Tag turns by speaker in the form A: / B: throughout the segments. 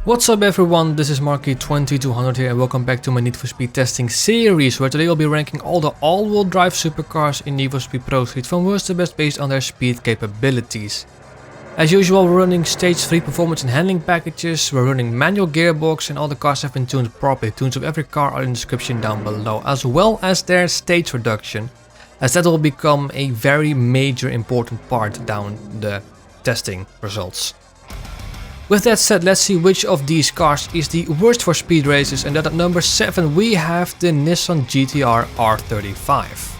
A: What's up everyone, this is Marky2200 here and welcome back to my Need for Speed testing series, where today I'll be ranking all the all-wheel drive supercars in Need for Speed Pro Street from worst to best based on their speed capabilities. As usual, we're running stage 3 performance and handling packages, we're running manual gearbox and all the cars have been tuned properly. Tunes of every car are in the description down below, as well as their stage reduction, as that will become a very major important part down the testing results. With that said, let's see which of these cars is the worst for speed races, and at number 7 we have the Nissan GTR R35.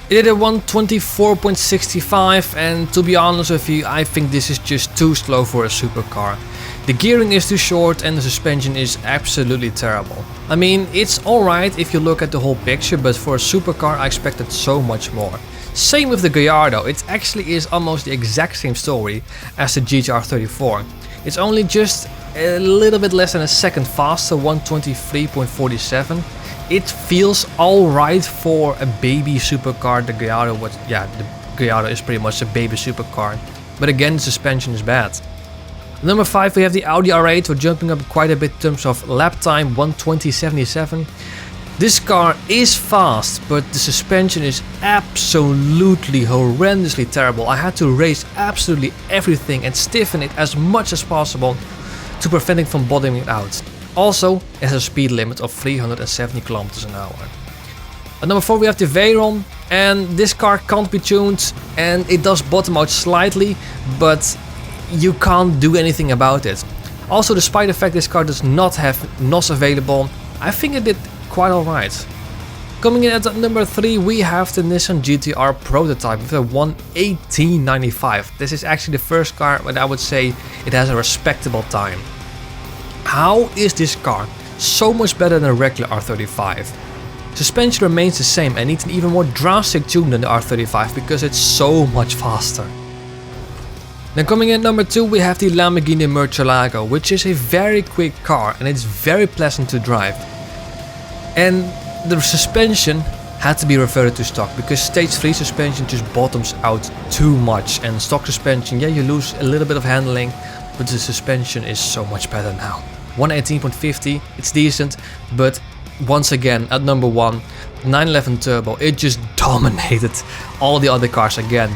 A: It did a 124.65 and to be honest with you, I think this is just too slow for a supercar. The gearing is too short and the suspension is absolutely terrible. I mean, it's alright if you look at the whole picture, but for a supercar I expected so much more. Same with the Gallardo, it actually is almost the exact same story as the GTR 34. It's only just a little bit less than a second faster, 123.47. It feels alright for a baby supercar. The Gallardo was, the Gallardo is pretty much a baby supercar. But again, the suspension is bad. Number 5 we have the Audi R8, we're jumping up quite a bit in terms of lap time, 120.77. This car is fast, but the suspension is absolutely horrendously terrible. I had to raise absolutely everything and stiffen it as much as possible to prevent it from bottoming out. Also, it has a speed limit of 370 km an hour. At number 4 we have the Veyron, and this car can't be tuned and it does bottom out slightly, but you can't do anything about it. Also, despite the fact this car does not have NOS available, I think it did quite alright. Coming in at number 3 we have the Nissan GTR Prototype with a 1:18.95. This is actually the first car but I would say it has a respectable time. How is this car so much better than a regular R35? Suspension remains the same and needs an even more drastic tune than the R35 because it's so much faster. Then coming in at number 2 we have the Lamborghini Murcielago, which is a very quick car and it's very pleasant to drive. And the suspension had to be reverted to stock because stage 3 suspension just bottoms out too much, and stock suspension, you lose a little bit of handling, but the suspension is so much better now. 118.50, it's decent, but once again at number 1, 911 Turbo, it just dominated all the other cars again.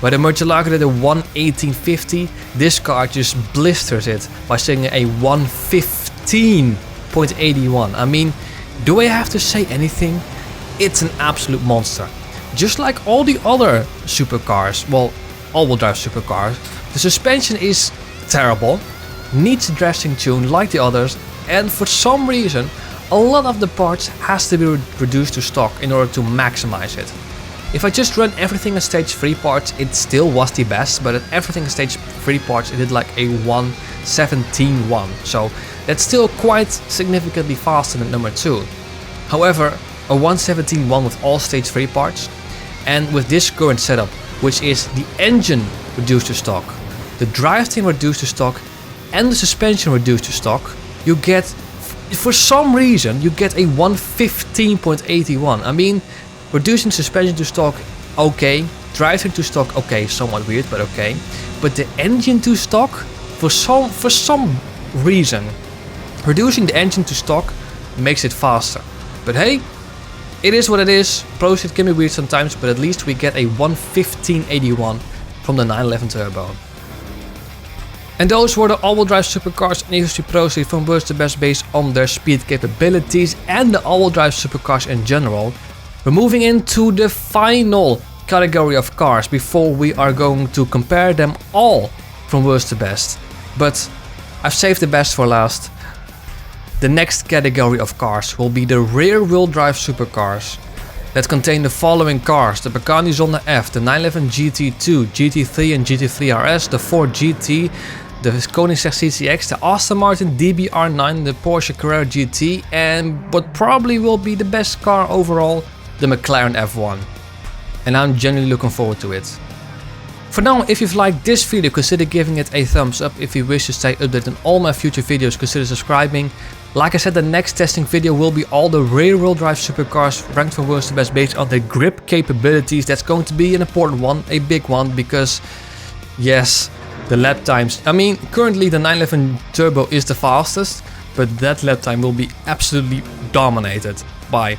A: Where the Murcielago did a 118.50, this car just blisters it by saying a 115.81. I mean, do I have to say anything? It's an absolute monster. Just like all the other supercars, well, all-wheel drive supercars, the suspension is terrible, needs a dressing tune like the others, and for some reason, a lot of the parts has to be reduced to stock in order to maximize it. If I just run everything at stage 3 parts, it still was the best, but at everything at stage 3 parts, it did like a 1:17.1. So that's still quite significantly faster than number 2. However, a 1:17.1 with all stage 3 parts, and with this current setup, which is the engine reduced to stock, the drivetrain reduced to stock, and the suspension reduced to stock, you get, for some reason, you get a 115.81. I mean, reducing suspension to stock, okay, drivetrain to stock, okay, somewhat weird, but okay, but the engine to stock, for some reason, reducing the engine to stock makes it faster. But hey, it is what it is. Pro Street can be weird sometimes, but at least we get a 115.81 from the 911 Turbo. And those were the all-wheel drive supercars in Need for Speed Pro Street from worst to best based on their speed capabilities and the all-wheel drive supercars in general. We're moving into the final category of cars before we are going to compare them all from worst to best. But I've saved the best for last. The next category of cars will be the rear-wheel drive supercars that contain the following cars: the Pagani Zonda F, the 911 GT2, GT3 and GT3 RS, the Ford GT, the Koenigsegg CCX, the Aston Martin DB-R9, the Porsche Carrera GT, and what probably will be the best car overall, the McLaren F1. And I'm genuinely looking forward to it. For now, if you've liked this video, consider giving it a thumbs up. If you wish to stay updated on all my future videos, consider subscribing. Like I said, the next testing video will be all the rear-wheel drive supercars ranked from worst to best based on the grip capabilities. That's going to be an important one, a big one, because yes, the lap times. I mean, currently the 911 Turbo is the fastest, but that lap time will be absolutely dominated by,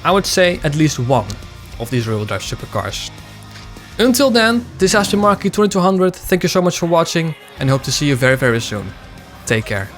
A: I would say, at least one of these rear-wheel drive supercars. Until then, this has been Marky2200. Thank you so much for watching and hope to see you very, very soon. Take care.